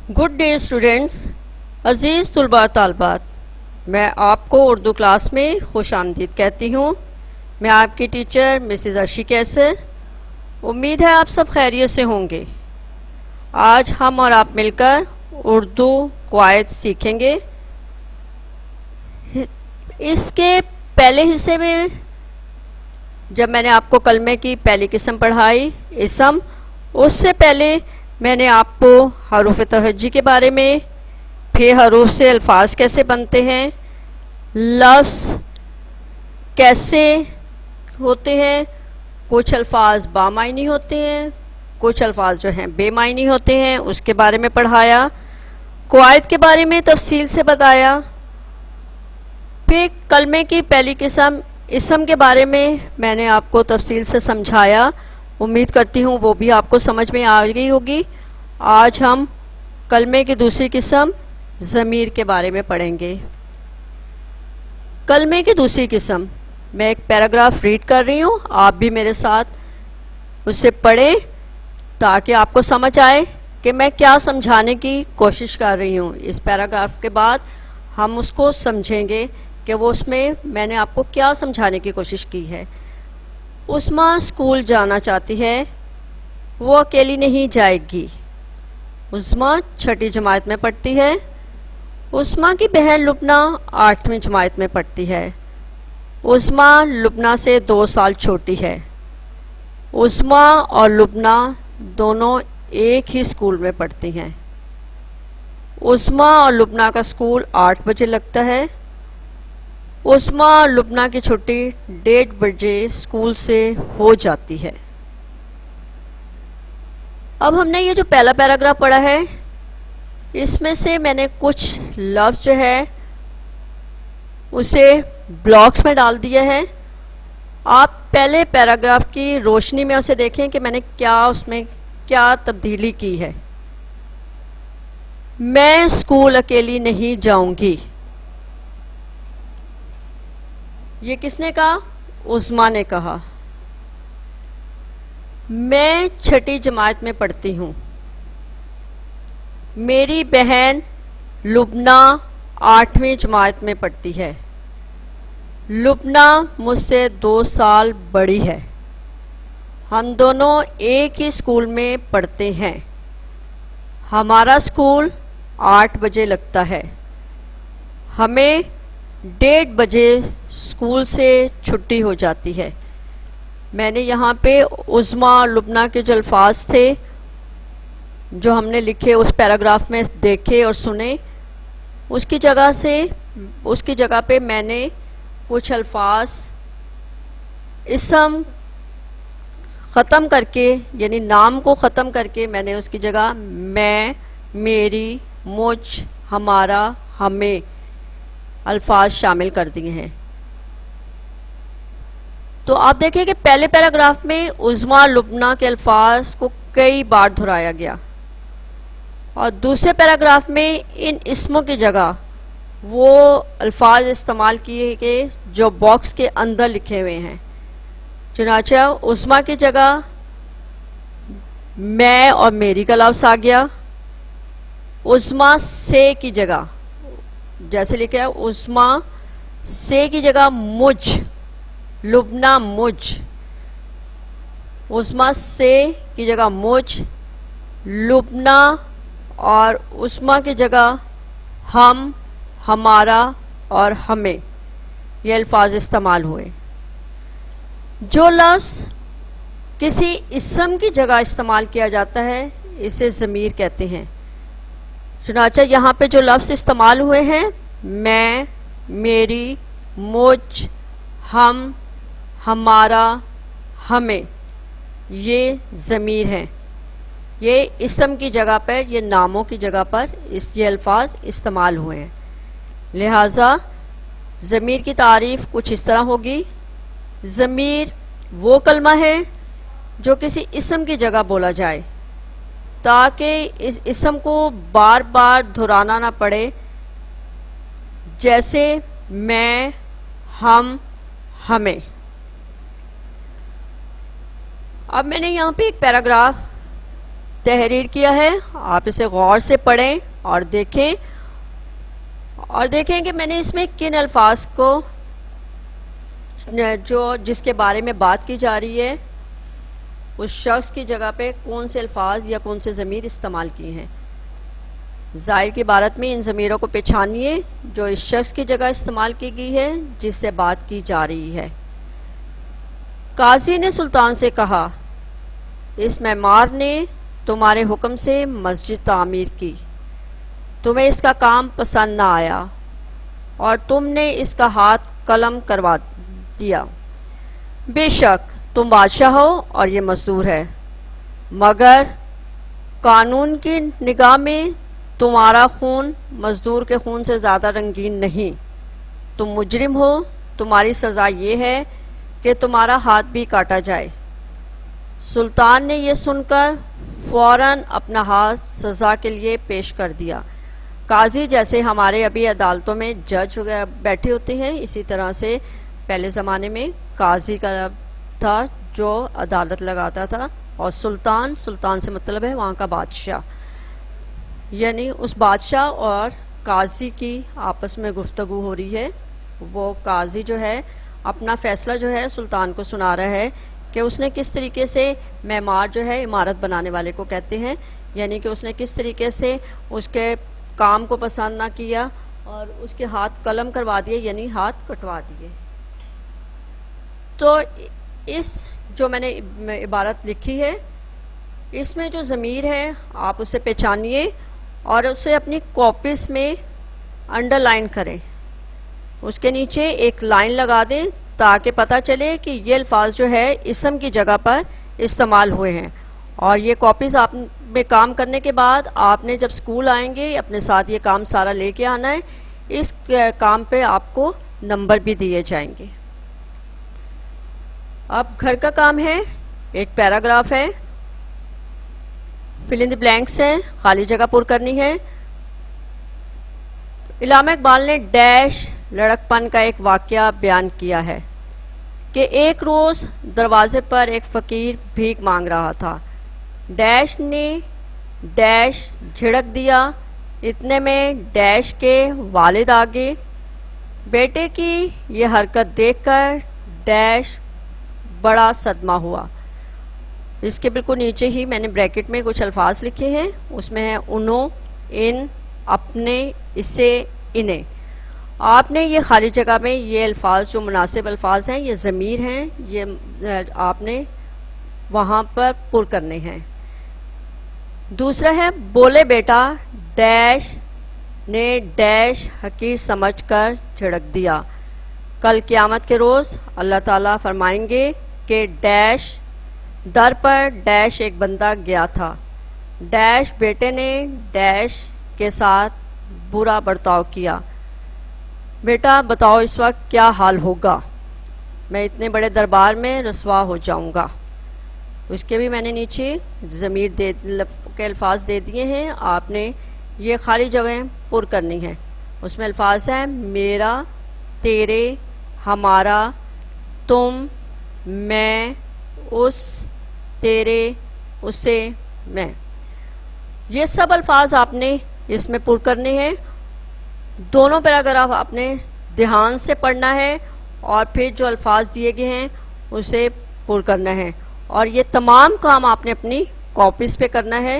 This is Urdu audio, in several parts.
گڈ ڈے اسٹوڈینٹس، عزیز طلباء طالبات، میں آپ کو اردو کلاس میں خوش آمدید کہتی ہوں۔ میں آپ کی ٹیچر مسز عرشی کیسر۔ امید ہے آپ سب خیریت سے ہوں گے۔ آج ہم اور آپ مل کر اردو قواعد سیکھیں گے۔ اس کے پہلے حصے میں جب میں نے آپ کو کلمے کی پہلی قسم پڑھائی اسم، اس سے پہلے میں نے آپ کو حروف تہجی کے بارے میں، پھر حروف سے الفاظ کیسے بنتے ہیں، لفظ کیسے ہوتے ہیں، کچھ الفاظ بامعنی ہوتے ہیں، کچھ الفاظ جو ہیں بے معنی ہوتے ہیں، اس کے بارے میں پڑھایا، قواعد کے بارے میں تفصیل سے بتایا۔ پھر کلمے کی پہلی قسم اسم کے بارے میں نے آپ کو تفصیل سے سمجھایا۔ امید کرتی ہوں وہ بھی آپ کو سمجھ میں آ گئی ہوگی۔ آج ہم کلمے کی دوسری قسم ضمیر کے بارے میں پڑھیں گے۔ کلمے کی دوسری قسم، میں ایک پیراگراف ریڈ کر رہی ہوں، آپ بھی میرے ساتھ اسے پڑھیں تاکہ آپ کو سمجھ آئے کہ میں کیا سمجھانے کی کوشش کر رہی ہوں۔ اس پیراگراف کے بعد ہم اس کو سمجھیں گے کہ وہ اس میں نے آپ کو کیا سمجھانے کی کوشش کی ہے۔ عثمہ اسکول جانا چاہتی ہے، وہ اکیلی نہیں جائے گی۔ عثمہ چھٹی جماعت میں پڑھتی ہے۔ عثمہ کی بہن لبنہ 8ویں جماعت میں پڑھتی ہے۔ عثمہ لبنہ سے 2 سال چھوٹی ہے۔ عثمہ اور لبنہ دونوں ایک ہی اسکول میں پڑھتی ہیں۔ عثمہ اور لبنہ کا اسکول 8 بجے لگتا ہے۔ عثمہ اور لبنہ کی چھٹی 1:30 بجے اسکول سے ہو جاتی ہے۔ اب ہم نے یہ جو پہلا پیراگراف پڑھا ہے، اس میں سے میں نے کچھ لفظ جو ہے اسے بلاکس میں ڈال دیا ہے۔ آپ پہلے پیراگراف کی روشنی میں اسے دیکھیں کہ میں نے اس میں کیا تبدیلی کی ہے۔ میں اسکول اکیلی نہیں جاؤں گی، یہ کس نے کہا؟ عثمہ نے کہا۔ میں چھٹی جماعت میں پڑھتی ہوں۔ میری بہن لبنہ 8ویں جماعت میں پڑھتی ہے۔ لبنہ مجھ سے 2 سال بڑی ہے۔ ہم دونوں ایک ہی اسکول میں پڑھتے ہیں۔ ہمارا اسکول 8 بجے لگتا ہے۔ ہمیں 1:30 بجے اسکول سے چھٹی ہو جاتی ہے۔ میں نے یہاں پہ عثمہ اور لبنہ کے جو الفاظ تھے جو ہم نے لکھے اس پیراگراف میں دیکھے اور سنے، اس کی جگہ پہ میں نے کچھ الفاظ اسم ختم کر کے، یعنی نام کو ختم کر کے، میں نے اس کی جگہ میں، میری، مجھ، ہمارا، ہمیں الفاظ شامل کر دیے ہیں۔ تو آپ دیکھیں کہ پہلے پیراگراف میں عثمہ اور لبنہ کے الفاظ کو کئی بار دہرایا گیا، اور دوسرے پیراگراف میں ان اسموں کی جگہ وہ الفاظ استعمال کیے گئے جو باکس کے اندر لکھے ہوئے ہیں۔ چنانچہ عثمہ کی جگہ میں اور میری کا لفظ آ گیا۔ عثمہ سے کی جگہ جیسے لکھا ہے، عثمہ سے کی جگہ مجھ، لبنہ مجھ۔ عثمہ سے کی جگہ مجھ، لبنہ اور عثمہ کی جگہ ہم، ہمارا اور ہمیں، یہ الفاظ استعمال ہوئے۔ جو لفظ کسی اسم کی جگہ استعمال کیا جاتا ہے اسے ضمیر کہتے ہیں۔ چنانچہ یہاں پہ جو لفظ استعمال ہوئے ہیں، میں، میری، مجھ، ہم، ہمارا، ہمیں، یہ ضمیر ہیں۔ یہ اسم کی جگہ پر، یہ ناموں کی جگہ پر یہ الفاظ استعمال ہوئے ہیں۔ لہٰذا ضمیر کی تعریف کچھ اس طرح ہوگی: ضمیر وہ کلمہ ہے جو کسی اسم کی جگہ بولا جائے تاکہ اس اسم کو بار بار دہرانا نہ پڑے، جیسے میں، ہم، ہمیں۔ اب میں نے یہاں پہ ایک پیراگراف تحریر کیا ہے آپ اسے غور سے پڑھیں اور دیکھیں کہ میں نے اس میں کن الفاظ کو جس کے بارے میں بات کی جا رہی ہے اس شخص کی جگہ پہ کون سے الفاظ یا کون سے ضمیر استعمال کیے ہیں۔ ظاہر کی عبارت میں ان ضمیروں کو پہچانیے جو اس شخص کی جگہ استعمال کی گئی ہے جس سے بات کی جا رہی ہے۔ قاضی نے سلطان سے کہا، اس معمار نے تمہارے حکم سے مسجد تعمیر کی، تمہیں اس کا کام پسند نہ آیا اور تم نے اس کا ہاتھ قلم کروا دیا۔ بے شک تم بادشاہ ہو اور یہ مزدور ہے، مگر قانون کی نگاہ میں تمہارا خون مزدور کے خون سے زیادہ رنگین نہیں۔ تم مجرم ہو، تمہاری سزا یہ ہے کہ تمہارا ہاتھ بھی کاٹا جائے۔ سلطان نے یہ سن کر فوراً اپنا ہاتھ سزا کے لیے پیش کر دیا۔ قاضی جیسے ہمارے ابھی عدالتوں میں جج وغیرہ بیٹھے ہوتے ہیں، اسی طرح سے پہلے زمانے میں قاضی کا تھا جو عدالت لگاتا تھا، اور سلطان سے مطلب ہے وہاں کا بادشاہ، یعنی اس بادشاہ اور قاضی کی آپس میں گفتگو ہو رہی ہے۔ وہ قاضی جو ہے اپنا فیصلہ جو ہے سلطان کو سنا رہا ہے کہ اس نے کس طریقے سے معمار جو ہے عمارت بنانے والے کو کہتے ہیں، یعنی کہ اس نے کس طریقے سے اس کے کام کو پسند نہ کیا اور اس کے ہاتھ قلم کروا دیے، یعنی ہاتھ کٹوا دیے۔ تو اس جو میں نے عبارت لکھی ہے اس میں جو ضمیر ہے آپ اسے پہچانیے اور اسے اپنی کاپیز میں انڈر لائن کریں، اس کے نیچے ایک لائن لگا دیں تاکہ پتہ چلے کہ یہ الفاظ جو ہے اسم کی جگہ پر استعمال ہوئے ہیں۔ اور یہ کاپیز آپ میں کام کرنے کے بعد آپ نے جب اسکول آئیں گے اپنے ساتھ یہ کام سارا لے کے آنا ہے، اس کام پہ آپ کو نمبر بھی دیے جائیں گے۔ اب گھر کا کام ہے، ایک پیراگراف ہے، فل ان دی بلینکس ہیں، خالی جگہ پر کرنی ہے۔ علامہ اقبال نے ڈیش لڑکپن کا ایک واقعہ بیان کیا ہے کہ ایک روز دروازے پر ایک فقیر بھیک مانگ رہا تھا، ڈیش نے ڈیش جھڑک دیا، اتنے میں ڈیش کے والد آگے۔ بیٹے کی یہ حرکت دیکھ کر ڈیش بڑا صدمہ ہوا۔ اس کے بالکل نیچے ہی میں نے بریکٹ میں کچھ الفاظ لکھے ہیں، اس میں ہے انہوں، ان، اپنے، اسے، انہیں۔ آپ نے یہ خالی جگہ میں یہ الفاظ جو مناسب الفاظ ہیں، یہ ضمیر ہیں، یہ آپ نے وہاں پر پر کرنے ہیں۔ دوسرا ہے بولے بیٹا، ڈیش نے ڈیش حقیر سمجھ کر جھڑک دیا۔ کل قیامت کے روز اللہ تعالیٰ فرمائیں گے کہ ڈیش در پر ڈیش ایک بندہ گیا تھا، ڈیش بیٹے نے ڈیش کے ساتھ برا برتاؤ کیا۔ بیٹا بتاؤ اس وقت کیا حال ہوگا، میں اتنے بڑے دربار میں رسوا ہو جاؤں گا۔ اس کے بھی میں نے نیچے ضمیر کے الفاظ دے دیے ہیں، آپ نے یہ خالی جگہیں پر کرنی ہیں۔ اس میں الفاظ ہیں میرا، تیرے، ہمارا، تم، میں، اس، تیرے، اسے، میں۔ یہ سب الفاظ آپ نے اس میں پر کرنے ہیں۔ دونوں پیراگراف آپ نے دھیان سے پڑھنا ہے اور پھر جو الفاظ دیے گئے ہیں اسے پر کرنا ہے، اور یہ تمام کام آپ نے اپنی کاپیز پہ کرنا ہے۔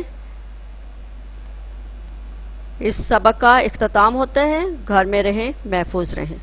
اس سبق کا اختتام ہوتا ہے، گھر میں رہیں، محفوظ رہیں۔